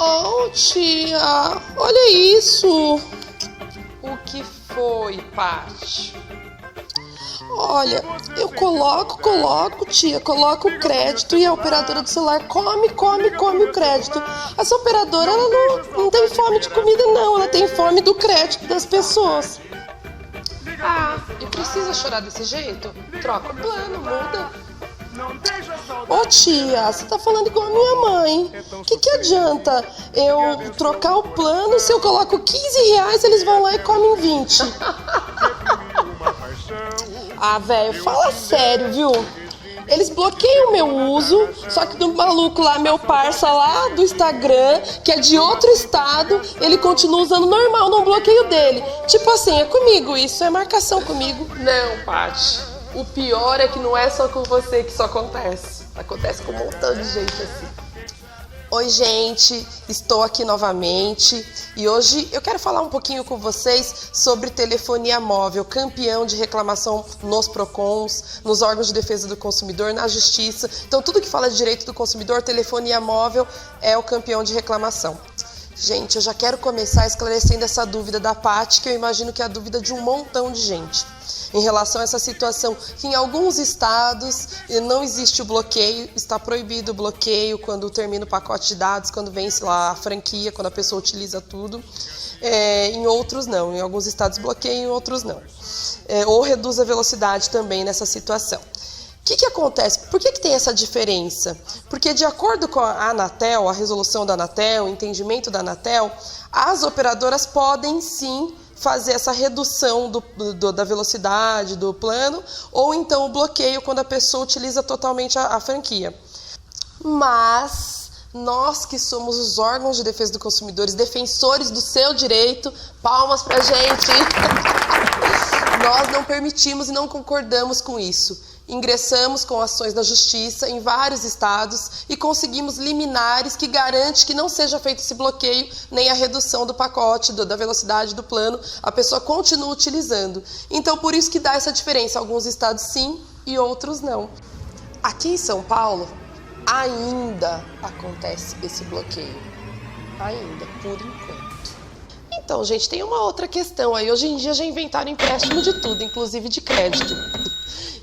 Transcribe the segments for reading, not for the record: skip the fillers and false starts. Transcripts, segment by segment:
Oh, tia, olha isso. O que foi, Paty? Olha, eu coloco, tia, coloco o crédito e a operadora do celular come o crédito. Essa operadora, ela não tem fome de comida, não. Ela tem fome do crédito das pessoas. Ah, e precisa chorar desse jeito? Troca o plano, muda. Ô tia, você tá falando igual a minha mãe. Que adianta eu trocar o plano se eu coloco R$15, eles vão lá e comem 20? Ah, velho, fala sério, viu? Eles bloqueiam o meu uso, só que do maluco lá, meu parça lá do Instagram, que é de outro estado, ele continua usando normal, não bloqueio dele. Tipo assim, é comigo isso, é marcação comigo. Não, Paty, o pior é que não é só com você que isso acontece. Acontece com um montão de gente assim. Oi, gente, estou aqui novamente e hoje eu quero falar um pouquinho com vocês sobre telefonia móvel, campeão de reclamação nos PROCONs, nos órgãos de defesa do consumidor, na justiça. Então, tudo que fala de direito do consumidor, telefonia móvel é o campeão de reclamação. Gente, eu já quero começar esclarecendo essa dúvida da Paty, que eu imagino que é a dúvida de um montão de gente. Em relação a essa situação, que em alguns estados não existe o bloqueio, está proibido o bloqueio quando termina o pacote de dados, quando vence lá a franquia, quando a pessoa utiliza tudo. Em outros não, em alguns estados bloqueiam, em outros não. Ou reduz a velocidade também nessa situação. O que acontece? Por que tem essa diferença? Porque de acordo com a Anatel, a resolução da Anatel, o entendimento da Anatel, as operadoras podem sim fazer essa redução da velocidade do plano ou então o bloqueio quando a pessoa utiliza totalmente a franquia. Mas nós que somos os órgãos de defesa do consumidor, defensores do seu direito, palmas pra gente! Nós não permitimos e não concordamos com isso. Ingressamos com ações na justiça em vários estados e conseguimos liminares que garantem que não seja feito esse bloqueio nem a redução do pacote, da velocidade do plano, a pessoa continua utilizando. Então, por isso que dá essa diferença. Alguns estados sim e outros não. Aqui em São Paulo, ainda acontece esse bloqueio. Ainda, por enquanto. Então, gente, tem uma outra questão aí. Hoje em dia já inventaram empréstimo de tudo, inclusive de crédito.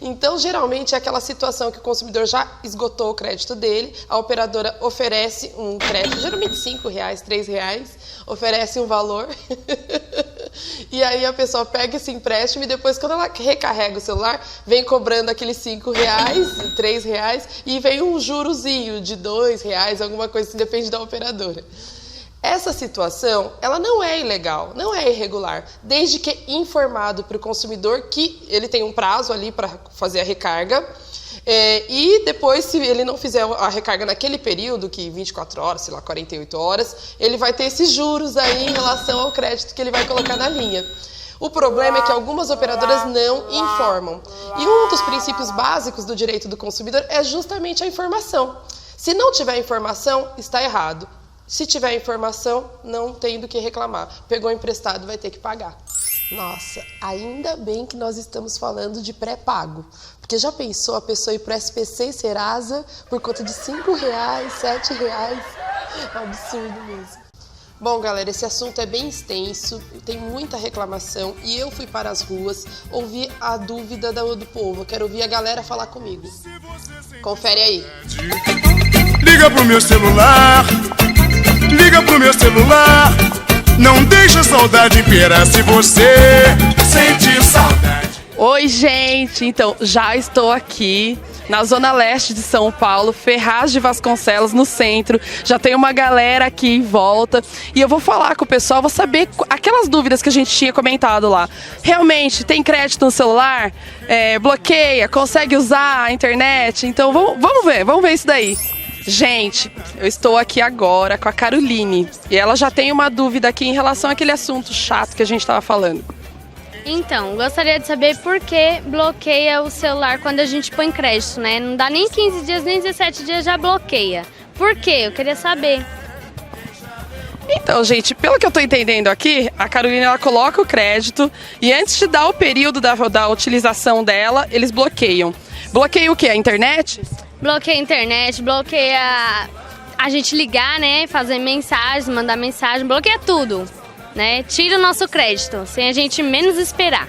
Então, geralmente, é aquela situação que o consumidor já esgotou o crédito dele, a operadora oferece um crédito, geralmente R$5, R$3, oferece um valor, e aí a pessoa pega esse empréstimo e depois, quando ela recarrega o celular, vem cobrando aqueles R$5, R$3, e vem um jurozinho de R$2, alguma coisa assim, depende da operadora. Essa situação, ela não é ilegal, não é irregular, desde que informado para o consumidor que ele tem um prazo ali para fazer a recarga e depois, se ele não fizer a recarga naquele período, que 24 horas, sei lá, 48 horas, ele vai ter esses juros aí em relação ao crédito que ele vai colocar na linha. O problema é que algumas operadoras não informam. E um dos princípios básicos do direito do consumidor é justamente a informação. Se não tiver informação, está errado. Se tiver informação, não tem do que reclamar. Pegou emprestado, vai ter que pagar. Nossa, ainda bem que nós estamos falando de pré-pago. Porque já pensou a pessoa ir para o SPC e Serasa por conta de R$5, R$7? É um absurdo mesmo. Bom, galera, esse assunto é bem extenso, tem muita reclamação e eu fui para as ruas ouvir a dúvida do povo. Eu quero ouvir a galera falar comigo. Confere aí. Liga pro meu celular. Liga pro meu celular, não deixa a saudade imperar se você sentir saudade. Oi, gente, então já estou aqui na zona leste de São Paulo, Ferraz de Vasconcelos, no centro. Já tem uma galera aqui em volta e eu vou falar com o pessoal, vou saber aquelas dúvidas que a gente tinha comentado lá. Realmente, tem crédito no celular? Bloqueia? Consegue usar a internet? Então vamos ver isso daí. Gente, eu estou aqui agora com a Caroline e ela já tem uma dúvida aqui em relação àquele assunto chato que a gente estava falando. Então, gostaria de saber por que bloqueia o celular quando a gente põe crédito, né? Não dá nem 15 dias, nem 17 dias já bloqueia. Por quê? Eu queria saber. Então, gente, pelo que eu estou entendendo aqui, a Carolina ela coloca o crédito e antes de dar o período da utilização dela, eles bloqueiam. Bloqueia o quê? A internet? Bloqueia a internet, bloqueia a gente ligar, né, fazer mensagens, mandar mensagem, bloqueia tudo, né? Tira o nosso crédito, sem a gente menos esperar.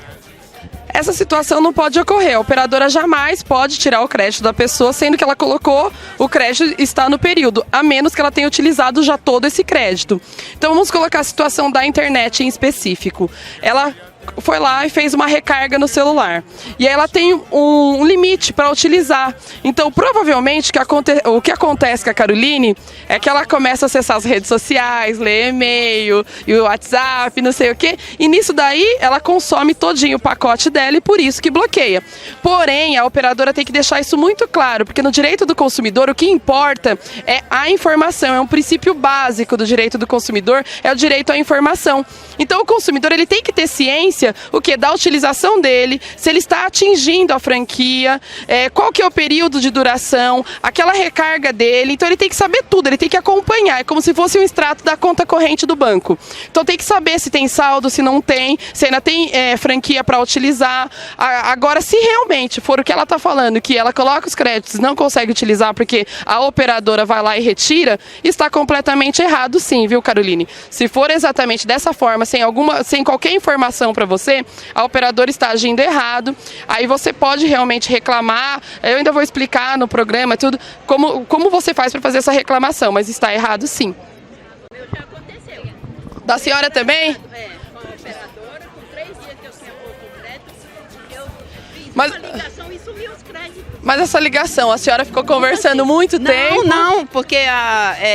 Essa situação não pode ocorrer. A operadora jamais pode tirar o crédito da pessoa, sendo que ela colocou o crédito está no período, a menos que ela tenha utilizado já todo esse crédito. Então vamos colocar a situação da internet em específico. Ela foi lá e fez uma recarga no celular. E aí ela tem um limite para utilizar. Então, provavelmente, o que acontece com a Caroline é que ela começa a acessar as redes sociais, ler e-mail, e o WhatsApp, não sei o quê. E nisso daí, ela consome todinho o pacote dela e por isso que bloqueia. Porém, a operadora tem que deixar isso muito claro, porque no direito do consumidor, o que importa é a informação. É um princípio básico do direito do consumidor, é o direito à informação. Então, o consumidor ele tem que ter ciência o que da utilização dele, se ele está atingindo a franquia, qual que é o período de duração, aquela recarga dele. Então ele tem que saber tudo, ele tem que acompanhar, é como se fosse um extrato da conta corrente do banco. Então tem que saber se tem saldo, se não tem, se ainda tem franquia para utilizar. Agora, se realmente for o que ela está falando, que ela coloca os créditos e não consegue utilizar porque a operadora vai lá e retira, está completamente errado sim, viu, Caroline? Se for exatamente dessa forma, sem qualquer informação para você, a operadora está agindo errado, aí você pode realmente reclamar. Eu ainda vou explicar no programa tudo como você faz para fazer essa reclamação, mas está errado sim. Meu já aconteceu. Da senhora também? Com a operadora, com 3 dias que eu tinha pouco crédito, eu fiz Mas- uma ligação e sumiu os créditos. Mas essa ligação, a senhora ficou conversando muito tempo? Não, porque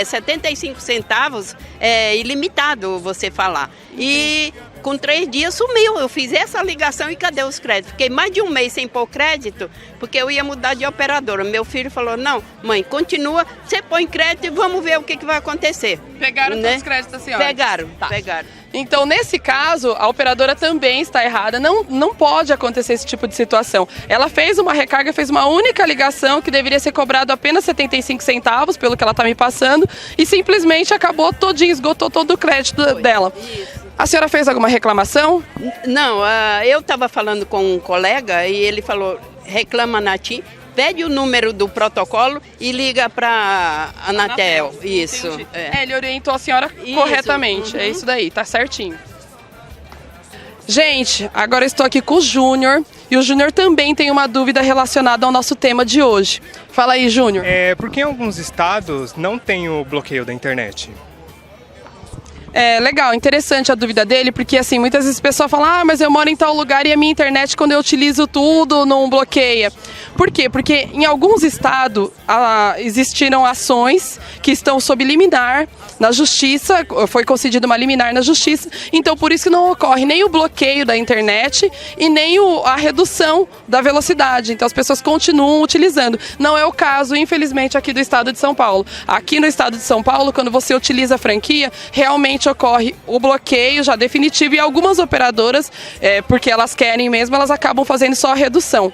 75 centavos é ilimitado você falar. E com 3 dias sumiu. Eu fiz essa ligação e cadê os créditos? Fiquei mais de um mês sem pôr crédito, porque eu ia mudar de operadora. Meu filho falou, não, mãe, continua, você põe crédito e vamos ver o que vai acontecer. Pegaram Né? todos os créditos da senhora? Pegaram, Tá. pegaram. Então, nesse caso, a operadora também está errada. Não pode acontecer esse tipo de situação. Ela fez uma recarga, fez uma única ligação que deveria ser cobrado apenas 75 centavos, pelo que ela está me passando, e simplesmente acabou todinho, esgotou todo o crédito dela. Isso. A senhora fez alguma reclamação? Não, eu estava falando com um colega e ele falou, reclama na TIM, pede o número do protocolo e liga para a Anatel. Isso. Entendi. É. Ele orientou a senhora Isso, corretamente. uhum. É isso daí, tá certinho. Gente, agora eu estou aqui com o Júnior. E o Júnior também tem uma dúvida relacionada ao nosso tema de hoje. Fala aí, Júnior. Porque em alguns estados não tem o bloqueio da internet. É legal, interessante a dúvida dele, porque assim, muitas vezes o pessoal fala, mas eu moro em tal lugar e a minha internet, quando eu utilizo tudo, não bloqueia. Por quê? Porque em alguns estados existiram ações que estão sob liminar na justiça, foi concedida uma liminar na justiça, então por isso que não ocorre nem o bloqueio da internet e nem a redução da velocidade. Então as pessoas continuam utilizando. Não é o caso, infelizmente, aqui do estado de São Paulo. Aqui no estado de São Paulo, quando você utiliza a franquia, realmente ocorre o bloqueio já definitivo e algumas operadoras, porque elas querem mesmo, elas acabam fazendo só a redução.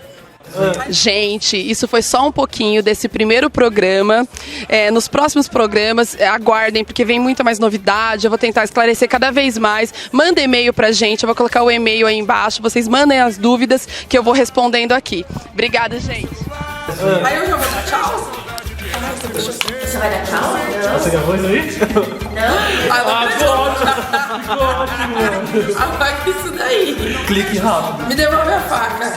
Gente, isso foi só um pouquinho desse primeiro programa. Nos próximos programas, aguardem, porque vem muita mais novidade. Eu vou tentar esclarecer cada vez mais. Manda e-mail pra gente, eu vou colocar o e-mail aí embaixo. Vocês mandem as dúvidas que eu vou respondendo aqui. Obrigada, gente. Aí eu já vou dar tchau? Você vai dar tchau? Não. Você gravou isso aí? Apaga isso daí. Clique rápido. Me devolve a faca.